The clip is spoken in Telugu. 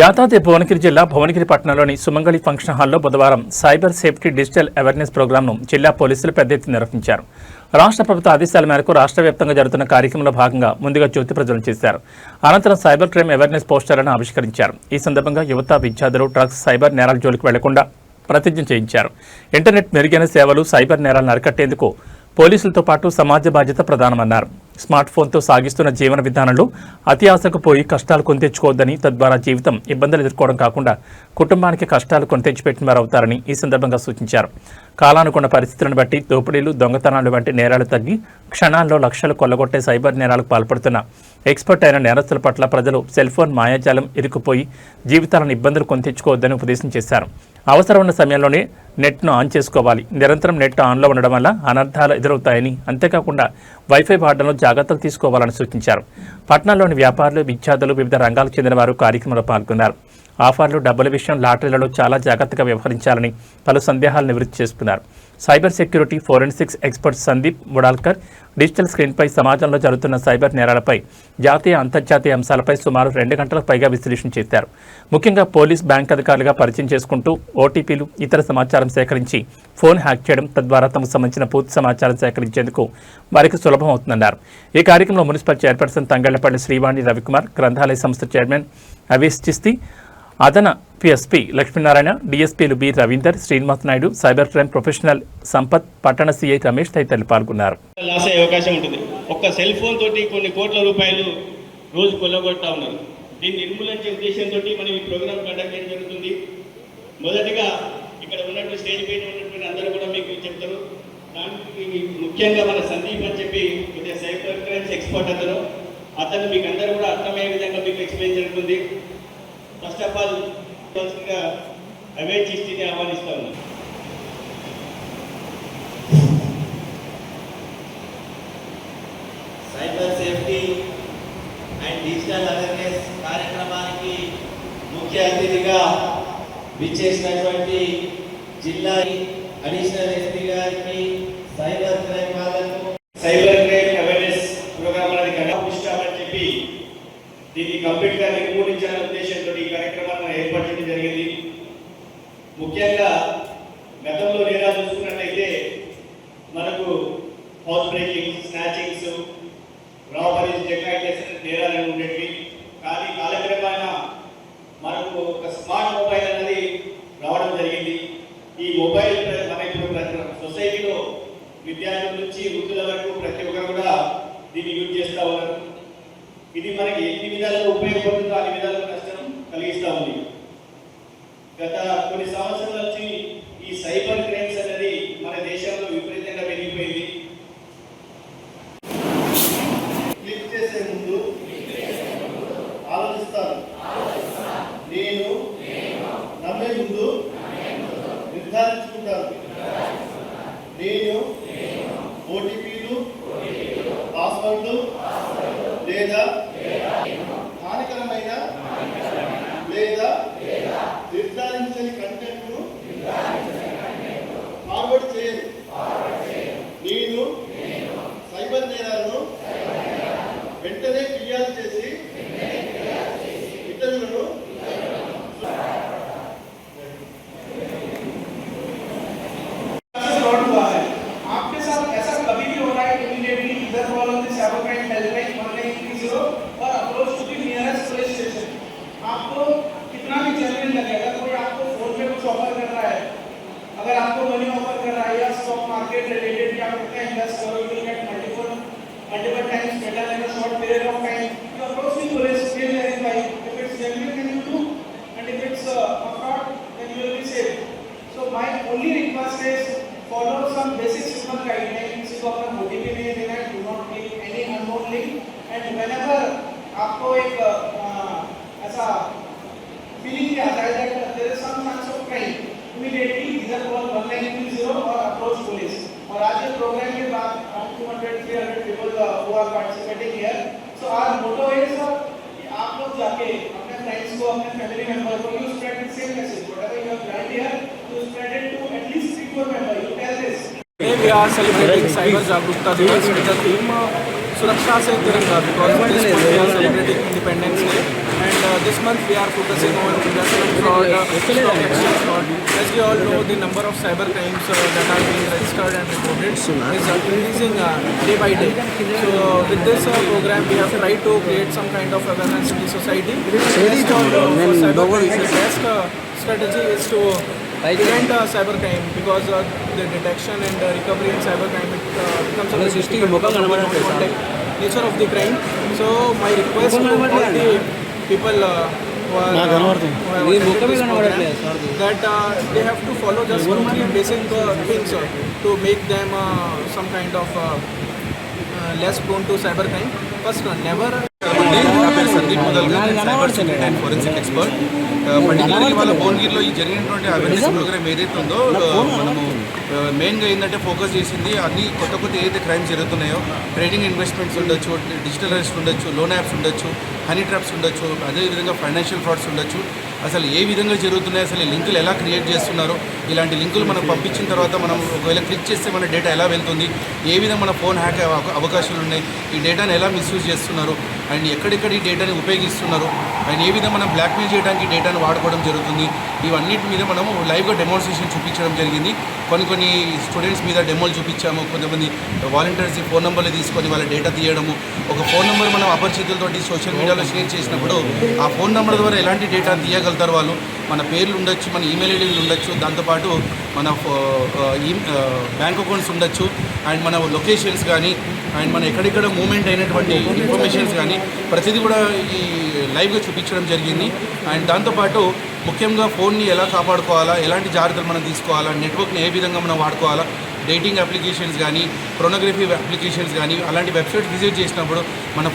యాదాద్రి భువనగిరి జిల్లా భువనగిరి పట్టణంలోని సుమంగళి ఫంక్షన్ హాల్లో బుధవారం సైబర్ సేఫ్టీ డిజిటల్ అవేర్నెస్ ప్రోగ్రాంను జిల్లా పోలీసులు పెద్ద ఎత్తున నిర్వహించారు. రాష్ట్ర ప్రభుత్వ ఆదేశాల మేరకు రాష్ట్ర వ్యాప్తంగా జరుగుతున్న కార్యక్రమంలో భాగంగా ముందుగా జ్యోతి ప్రజ్వలన చేశారు. అనంతరం సైబర్ క్రైమ్ అవేర్నెస్ పోస్టర్లను ఆవిష్కరించారు. ఈ సందర్భంగా యువత, విద్యార్థులు డ్రగ్స్, సైబర్ నేరాల జోలికి వెళ్లకుండా ప్రతిజ్ఞ చేయించారు. ఇంటర్నెట్ మెరుగైన సేవలు, సైబర్ నేరాలను అరికట్టేందుకు పోలీసులతో పాటు సమాజ బాధ్యత ప్రధానమన్నారు. స్మార్ట్ ఫోన్తో సాగిస్తున్న జీవన విధానంలో అతి ఆశకు పోయి కష్టాలు కొని తెచ్చుకోవద్దని, తద్వారా జీవితం ఇబ్బందులు ఎదుర్కోవడం కాకుండా కుటుంబానికి కష్టాలు కొని తెచ్చిపెట్టిన వారు అవుతారని ఈ సందర్భంగా సూచించారు. కాలానుకున్న పరిస్థితులను బట్టి దోపిడీలు, దొంగతనాలు వంటి నేరాలు తగ్గి క్షణాల్లో లక్షలు కొల్లగొట్టే సైబర్ నేరాలకు పాల్పడుతున్న ఎక్స్పర్ట్ అయిన నేరస్తుల పట్ల ప్రజలు సెల్ ఫోన్ మాయాజాలం ఇరుక్కుపోయి జీవితాలను ఇబ్బందులు కొని తెచ్చుకోవద్దని ఉపదేశం చేశారు. అవసరం ఉన్న సమయంలోనే నెట్ను ఆన్ చేసుకోవాలి. నిరంతరం నెట్ ఆన్లో ఉండడం వల్ల అనర్థాలు ఎదురవుతాయని, అంతేకాకుండా వైఫై వాడడంలో జాగ్రత్తలు తీసుకోవాలని సూచించారు. పట్టణంలోని వ్యాపారులు, విద్యార్థులు, వివిధ రంగాలకు చెందిన వారు కార్యక్రమంలో పాల్గొన్నారు. ఆఫర్లు, డబ్బుల విషయం, లాటరీలలో చాలా జాగ్రత్తగా వ్యవహరించాలని పలు సందేహాలు నివృత్తి చేసుకున్నారు. Cyber security forensics expert Sandeep Mudalkar digital స్క్రీన్పై సమాజంలో జరుగుతున్న సైబర్ నేరాలపై, జాతీయ, అంతర్జాతీయ అంశాలపై సుమారు 2 గంటలకు పైగా విశ్లేషణ చేశారు. ముఖ్యంగా పోలీస్, బ్యాంక్ అధికారులుగా పరిచయం చేసుకుంటూ ఓటీపీలు, ఇతర సమాచారం సేకరించి ఫోన్ హ్యాక్ చేయడం, తద్వారా తమకు సంబంధించిన పూర్తి సమాచారం సేకరించేందుకు వారికి సులభం అవుతుందన్నారు. ఈ కార్యక్రమంలో మున్సిపల్ చైర్పర్సన్ తంగళ్లపల్లి శ్రీవాణి రవికుమార్, గ్రంథాలయ సంస్థ చైర్మన్ అవీస్ చిస్తి, అదన పిఎస్పీ లక్ష్మీనారాయణ, డిఎస్పీలు B Ravinder, Srinivas Naidu, cyber crime professional Sampath, పట్టణ సిఐ రమేష్ తదితరులు పాల్గొన్నారు. లాస్ అయ్యే అవకాశం ఉంటుంది. ఒక్క సెల్ ఫోన్ తోటి కొన్ని కోట్ల రూపాయలు రోజు కొల్లగొడతా ఉన్నారు. దీన్ని నిర్మూలించే ఉద్దేశంతో మనం ఈ ప్రోగ్రామ్ కండక్ట్ చేయడం జరుగుతుంది. మొదటిగా ఇక్కడ ఉన్నటువంటి స్టేజ్ పైన ఉన్నటువంటి అందరూ కూడా మీకు చెప్తారు. దానికి ముఖ్యంగా మన సందీప్ అని చెప్పి కొద్దిగా సైబర్ క్రైమ్స్ ఎక్స్పర్ట్ అతను మీకు అందరూ కూడా అర్థమయ్యే విధంగా మీకు ఎక్స్ప్లెయిన్ జరుగుతుంది. ఫస్ట్ ఆఫ్ ఆల్ అవే చిస్తిని ఆహ్వానిస్తా ఉన్నాను. Cyber safety and digital awareness కార్యక్రమానికి ముఖ్య అతిథిగా విచ్చేసినటువంటి జిల్లా అడిషనల్ ఎస్పీ గారికి, సైబర్ క్రైమ్ వాళ్ళకు, సైబర్ క్రైమ్ అవేర్నెస్ ప్రోగ్రామ్ అనేది కనిపిస్తామని చెప్పి దీన్ని కంప్లీట్గా నిర్మూలించాలనే ఉద్దేశంతో ఈ కార్యక్రమాన్ని ఏర్పాటు చేయడం జరిగింది. ముఖ్యంగా గతంలో నేరాలు చూసుకున్నట్లయితే మనకు house breaking, snatchings, robberies, dacoities నేరాలు ఉండేవి. కానీ కాలక్రమేణా మనకు ఒక స్మార్ట్ మొబైల్ అనేది రావడం జరిగింది. ఈ మొబైల్ మన ఇప్పుడు సొసైటీలో విద్యార్థుల నుంచి వృద్ధుల వరకు ప్రతి ఒక్కరు కూడా దీన్ని యూజ్ చేస్తూ ఉన్నారు. ఇది మనకి ఎన్ని విధాలుగా ఉపయోగపడుతుందో అన్ని విధాలుగా నష్టం కలిగిస్తూ ఉంది. గత కొన్ని సంవత్సరాల నుంచి ఈ సైబర్ క్రైమ్స్ అనేది మన దేశంలో విపరీతంగా పెరిగిపోయింది. క్లిక్ చేసే ముందు ఆలోచిస్తాను, నేను నమ్మే ముందు నిర్ధారించుకుంటాను. నేను ఓటీపీలు, పాస్వర్డ్లు లేదా హానికరమైన లేదా నిర్ధారించని కంటెంట్ను ఫార్వర్డ్ చేయను. నేను సైబర్ నేరాలను వెంటనే ఫిర్యాదు చేసి ఇతరులను आपको कितना भी जेन्युइन लगेगा, कोई आपको फोन पे कुछ ऑफर कर रहा है, अगर आपको मनी ऑफर कर रहा है या स्टॉक मार्केट रिलेटेड कि आप कितना इन्वेस्ट करो, you will get multiple times better in a short period of time. You approach the police, will verify if it's genuine then you do, and if it's a fraud then you will be safe. So my only request is follow some basic simple guidelines. किसी को अपना OTP नहीं देना है, do not click any unknown link, and whenever आपको एक ऐसा फीलिंग आता है that there is some chance of crime, immediately either call 1930 or approach police. और आज ये प्रोग्राम के बाद around 200-300 people who are participating here. So our motto is कि आप लोग जाके अपने फ्रेंड्स को, अपने फैमिली मेंबर को, you spread the same message. Whatever you have learned here, you spread it to at least 3-4 members. You tell this. We are celebrating Cyber Jagrukta Diwas with the theme Suraksha Se Tiranga, because this month we are celebrating Independence Day. And this month we are focusing on investment fraud, stock exchange fraud. As we all know, the number of cyber crimes that are being registered and reported is increasing day by day. So with this program, we have tried to create some kind of awareness in the society. Best for cyber crime, the best strategy is to prevent cybercrime, because the detection and recovery in cybercrime becomes a very difficult because of the non-contact nature of the crime. So my request to all the people who have attended this program, that they have to follow just 2-3 basic things to make them some kind of less prone to cybercrime. First, never నా పేరు సందీప్ ముదల్కర్, నేను cyber security and forensic expert. పర్టికులర్గా ఇవాళ భువనగిరిలో ఈ జరిగినటువంటి అవేర్నెస్ ప్రోగ్రామ్ ఏదైతే ఉందో మనము మెయిన్గా ఏంటంటే ఫోకస్ చేసింది అన్ని కొత్త ఏదైతే క్రైమ్స్ జరుగుతున్నాయో, ట్రేడింగ్ ఇన్వెస్ట్మెంట్స్ ఉండొచ్చు, డిజిటల్ అరెస్ట్ ఉండొచ్చు, లోన్ యాప్స్ ఉండొచ్చు, హనీ ట్రాప్స్ ఉండొచ్చు, అదేవిధంగా ఫైనాన్షియల్ ఫ్రాడ్స్ ఉండొచ్చు. అసలు ఏ విధంగా జరుగుతున్నాయి, అసలు ఈ లింకులు ఎలా క్రియేట్ చేస్తున్నారు, ఇలాంటి లింకులు మనం పంపించిన తర్వాత మనం ఒకవేళ క్లిక్ చేస్తే మన డేటా ఎలా వెళ్తుంది, ఏ విధంగా మన ఫోన్ హ్యాక్ అవకాశాలు ఉన్నాయి, ఈ డేటాను ఎలా మిస్యూజ్ చేస్తున్నారు, అండ్ ఎక్కడెక్కడ ఈ డేటాని ఉపయోగిస్తున్నారు, అండ్ ఏ విధంగా మనం బ్లాక్మెయిల్ చేయడానికి డేటాను వాడుకోవడం జరుగుతుంది, ఇవన్నిటి మీద మనము లైవ్గా డెమోన్స్ట్రేషన్ చూపించడం జరిగింది. కొన్ని స్టూడెంట్స్ మీద డెమోలు చూపించాము. కొంతమంది వాలంటీర్స్ ఫోన్ నెంబర్లు తీసుకొని వాళ్ళ డేటా తీయడము, ఒక ఫోన్ నెంబర్ మనం అపరిచితులతోటి సోషల్ మీడియాలో షేర్ చేసినప్పుడు ఆ ఫోన్ నెంబర్ ద్వారా ఎలాంటి డేటా తీయగలుగుతారు వాళ్ళు, మన పేర్లు ఉండొచ్చు, మన ఈమెయిల్ ఐడీలు ఉండొచ్చు, దాంతోపాటు మన బ్యాంక్ అకౌంట్స్ ఉండొచ్చు, అండ్ మన లొకేషన్స్ కానీ, అండ్ మన ఎక్కడెక్కడ మూవ్మెంట్ అయినటువంటి ఇన్ఫర్మేషన్స్ కానీ ప్రతిదీ కూడా ఈ లైవ్గా చూపించడం జరిగింది. అండ్ దాంతోపాటు ముఖ్యంగా ఫోన్ని ఎలా కాపాడుకోవాలా, ఎలాంటి జాగ్రత్తలు మనం తీసుకోవాలా, నెట్వర్క్ని ఏ విధంగా మనం వాడుకోవాలా, డేటింగ్ అప్లికేషన్స్ కానీ, pornography అప్లికేషన్స్ కానీ అలాంటి వెబ్సైట్స్ విజిట్ చేసినప్పుడు మన